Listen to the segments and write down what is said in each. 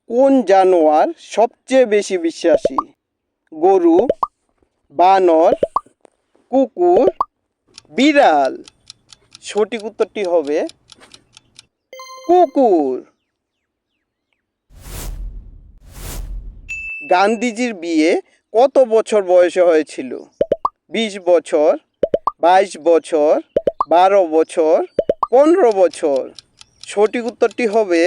কোন জানোয়ার সবচেয়ে বেশি বিশ্বাসী? গরু, বানর, কুকুর, বিড়াল? সঠিক উত্তরটি হবে কুকুর। গান্ধীজির বিয়ে কত বছর বয়সে হয়েছিল? 20 বছর, 22 বছর, 12 বছর, 15 বছর? সঠিক উত্তরটি হবে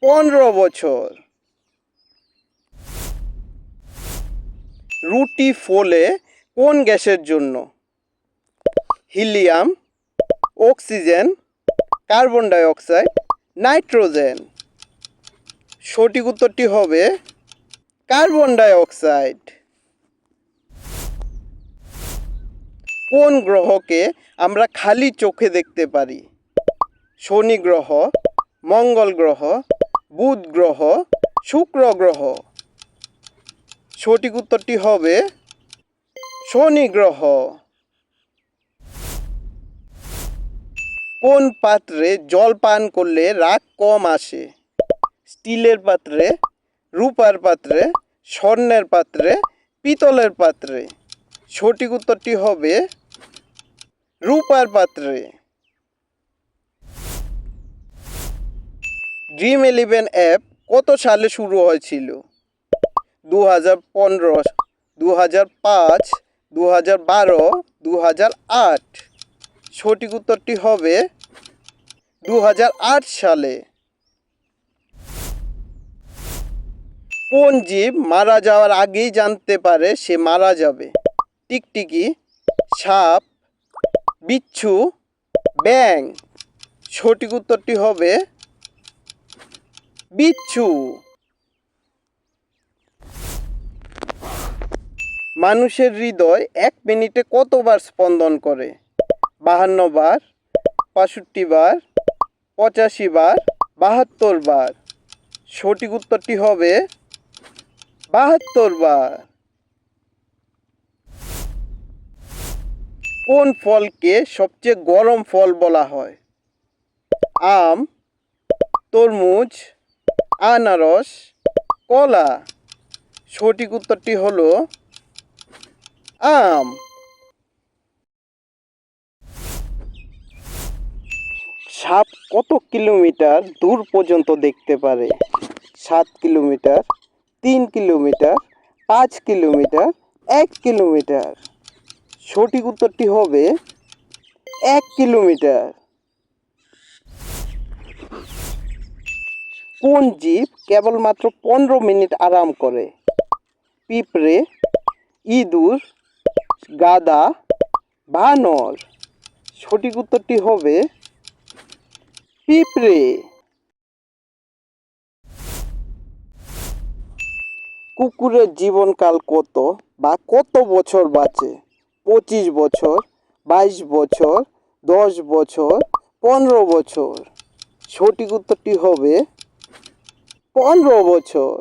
15 বছর। রুটি ফোলে কোন গ্যাসের জন্য? Helium, oxygen, carbon dioxide, nitrogen? সঠিক উত্তরটি হবে কার্বন ডাইঅক্সাইড। কোন গ্রহকে আমরা খালি চোখে দেখতে পারি? শনি গ্রহ, মঙ্গল গ্রহ, বুধ গ্রহ, শুক্র গ্রহ? সঠিক উত্তরটি হবে শনি গ্রহ। কোন পাত্রে জল পান করলে রাগ কম আসে? স্টিলের পাত্রে, রূপার পাত্রে, স্বর্ণের পাত্রে, পিতলের পাত্রে? সঠিক উত্তরটি হবে রূপার পাত্রে। Dream11 অ্যাপ কত সালে শুরু হয়েছিল? 2015, 2005, 2012, 2008? সঠিক উত্তরটি হবে 2008 সালে। কোন জীব মারা যাওয়ার আগেই জানতে পারে সে মারা যাবে? টিকটিকি, সাপ, বিচ্ছু, ব্যাঙ? সঠিক উত্তরটি হবে বিচ্ছু। মানুষের হৃদয় 1 মিনিটে কতবার স্পন্দন করে? 52 বার, 65 বার, 85 বার, 72 বার? সঠিক উত্তরটি হবে 72 বার। কোন ফলকে সবচেয়ে গরম ফল বলা হয়? আম, তরমুজ, আনারস, কলা? সঠিক উত্তরটি হলো আম। সাপ কত কিলোমিটার দূর পর্যন্ত দেখতে পারে? 7 কিলোমিটার, 3 কিলোমিটার, 5 কিলোমিটার, 1 কিলোমিটার? সঠিক উত্তরটি হবে 1 কিলোমিটার। কোন জীব কেবলমাত্র 15 মিনিট আরাম করে? পিঁপড়ে, ইঁদুর, গাধা, বানর? সঠিক উত্তরটি হবে পিঁপড়ে। কুকুরের জীবনকাল কত বা কত বছর বাঁচে? 25 বছর, 22 বছর, 10 বছর, 15 বছর? সঠিক উত্তরটি হবে 15 বছর।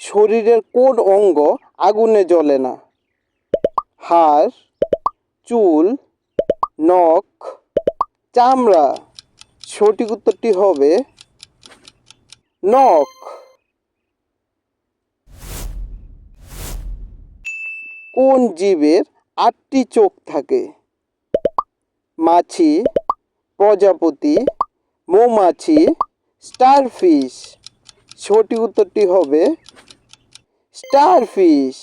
শরীরের কোন অঙ্গ আগুনে জ্বলে না? হাড়, চুল, নখ, চামড়া? সঠিক উত্তরটি হবে নখ। কোন জীবের 8টি চোখ থাকে? মাছি, প্রজাপতি, মৌমাছি, স্টারফিশ? সঠিক উত্তরটি হবে স্টারফিশ।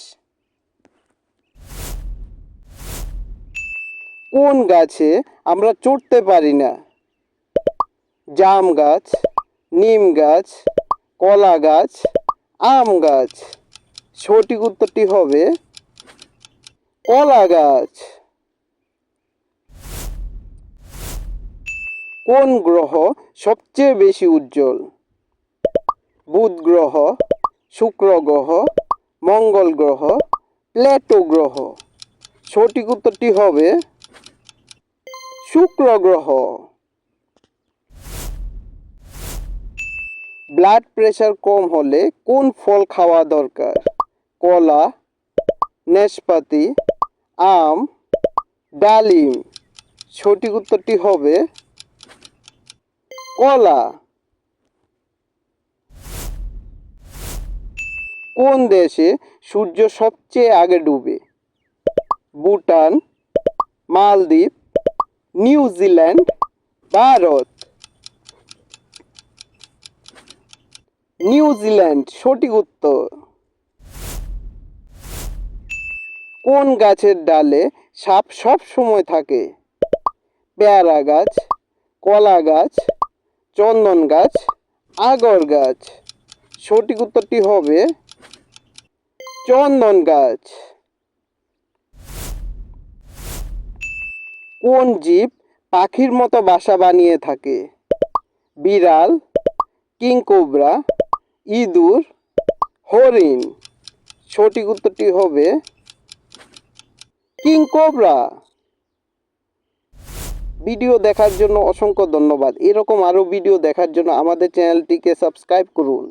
কোন গাছে আমরা চড়তে পারি না? জাম গাছ, নিম গাছ, কলা গাছ, আম গাছ? সঠিক উত্তরটি হবে কলা গাছ। কোন গ্রহ সবচেয়ে বেশি উজ্জ্বল? বুধ গ্রহ, শুক্র গ্রহ, মঙ্গল গ্রহ, প্লুটো গ্রহ? সঠিক উত্তরটি হবে শুক্র গ্রহ। ব্লাড প্রেশার কম হলে কোন ফল খাওয়া দরকার? কলা, নাশপাতি, আম, ডালিম? সঠিক উত্তরটি হবে কলা। কোন দেশে সূর্য সবচেয়ে আগে ডুবে? ভুটান, মালদ্বীপ, নিউজিল্যান্ড, ভারত। নিউজিল্যান্ড সঠিক উত্তর। কোন গাছের ডালে সাপ সব সময় থাকে? পেয়ারা গাছ, কলা গাছ, চন্দন গাছ, আগর গাছ। সঠিক উত্তরটি হবে চন্দন গাছ। কোন জীব পাখির মতো বাসা বানিয়ে থাকে? বিড়াল, কিংকোবরা, ইঁদুর, হরিণ। সঠিক উত্তরটি হবে কিংকোবরা। ভিডিও দেখার জন্য অসংখ্য ধন্যবাদ। এরকম আরও ভিডিও দেখার জন্য আমাদের চ্যানেলটিকে সাবস্ক্রাইব করুন।